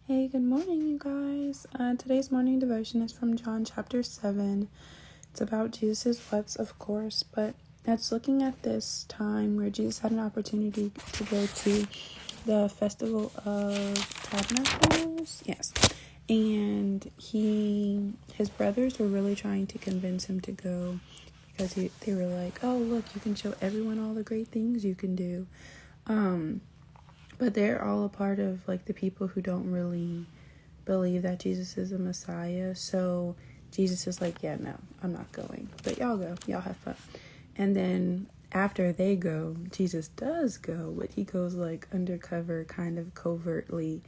Hey, good morning, you guys. Today's morning devotion is from John chapter 7. It's about Jesus' what's, of course, but it's looking at this time where Jesus had an opportunity to go to the Festival of Tabernacles. Yes. And his brothers were really trying to convince him to go because they were like, oh, look, you can show everyone all the great things you can do. But they're all a part of like the people who don't really believe that Jesus is a Messiah. So Jesus is like, yeah, no, I'm not going. But y'all go. Y'all have fun. And then after they go, Jesus does go, but he goes like undercover, kind of covertly.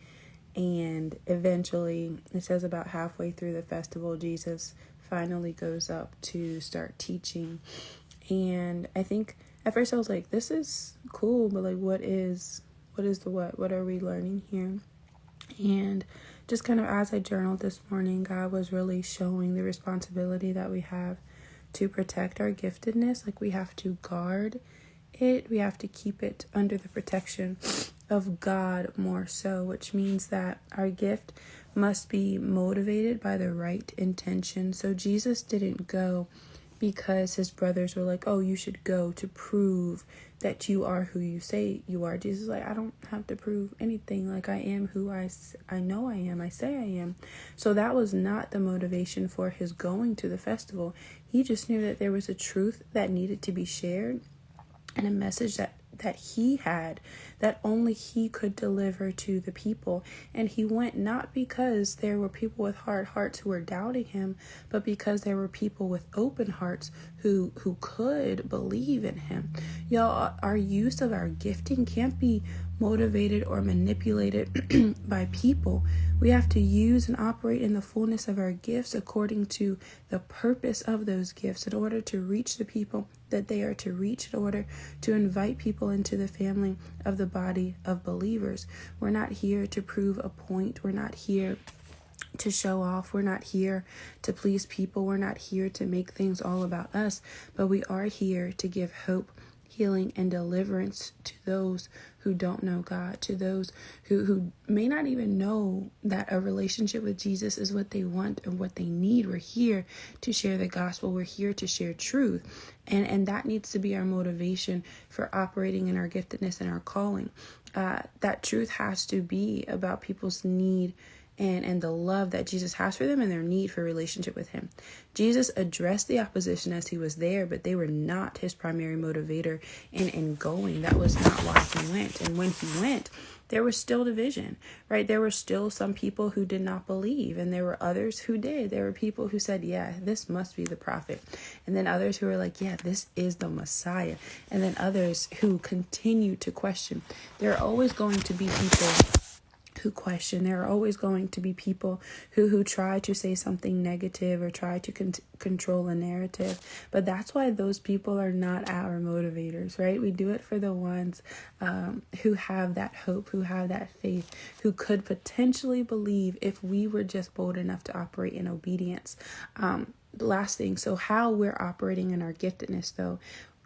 And eventually, it says about halfway through the festival, Jesus finally goes up to start teaching. And I think at first I was like, this is cool, but like, what is the what? What are we learning here? And just kind of as I journaled this morning, God was really showing the responsibility that we have to protect our giftedness. Like we have to guard it. We have to keep it under the protection of God more so, which means that our gift must be motivated by the right intention. So Jesus didn't go because his brothers were like, oh, you should go to prove that you are who you say you are. Jesus is like, I don't have to prove anything. Like I am who I know I am. I say I am. So that was not the motivation for his going to the festival. He just knew that there was a truth that needed to be shared and a message that he had that only he could deliver to the people. And he went not because there were people with hard hearts who were doubting him, but because there were people with open hearts who could believe in him. Y'all, our use of our gifting can't be motivated or manipulated by people. We have to use and operate in the fullness of our gifts according to the purpose of those gifts in order to reach the people that they are to reach, in order to invite people into the family of the body of believers. We're not here to prove a point. We're not here to show off. We're not here to please people. We're not here to make things all about us, but we are here to give hope, healing, and deliverance to those who don't know God, to those who may not even know that a relationship with Jesus is what they want or what they need. We're here to share the gospel. We're here to share truth. And that needs to be our motivation for operating in our giftedness and our calling. That truth has to be about people's need and the love that Jesus has for them and their need for relationship with him. Jesus addressed the opposition as he was there, but they were not his primary motivator in going. That was not why he went. And when he went, there was still division, right? There were still some people who did not believe, and there were others who did. There were people who said, yeah, this must be the prophet. And then others who were like, yeah, this is the Messiah. And then others who continue to question. There are always going to be people who question. There are always going to be people who try to say something negative or try to control a narrative. But that's why those people are not our motivators, right? We do it for the ones who have that hope, who have that faith, who could potentially believe if we were just bold enough to operate in obedience. Last thing, so how we're operating in our giftedness, though,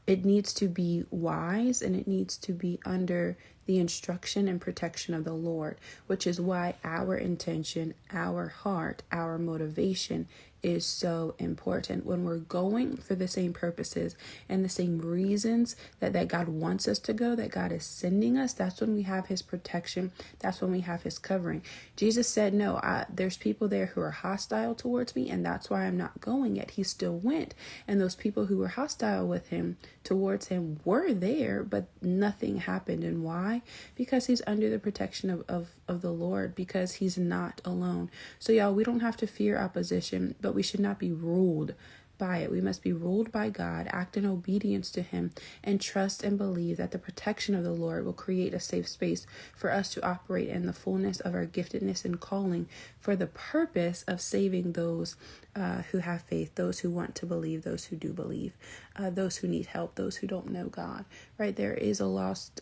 it needs to be wise and it needs to be under the instruction and protection of the Lord, which is why our intention, our heart, our motivation is so important. When we're going for the same purposes and the same reasons that God wants us to go, that God is sending us, that's when we have his protection. That's when we have his covering. Jesus said, no, there's people there who are hostile towards me, and that's why I'm not going yet. He still went. And those people who were hostile with him, towards him, were there, but nothing happened. And why? Because he's under the protection of the Lord, because he's not alone. So y'all, we don't have to fear opposition, but we should not be ruled by it. We must be ruled by God, act in obedience to him, and trust and believe that the protection of the Lord will create a safe space for us to operate in the fullness of our giftedness and calling for the purpose of saving those who have faith, those who want to believe, those who do believe, those who need help, those who don't know God, right? There is a lost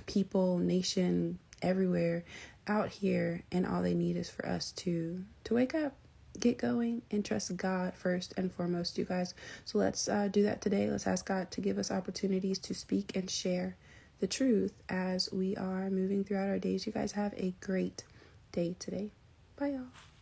people, nation, everywhere out here, and all they need is for us to wake up, get going, and trust God first and foremost, you guys. So let's do that today. Let's ask God to give us opportunities to speak and share the truth as we are moving throughout our days. You guys have a great day. day today. Bye, y'all.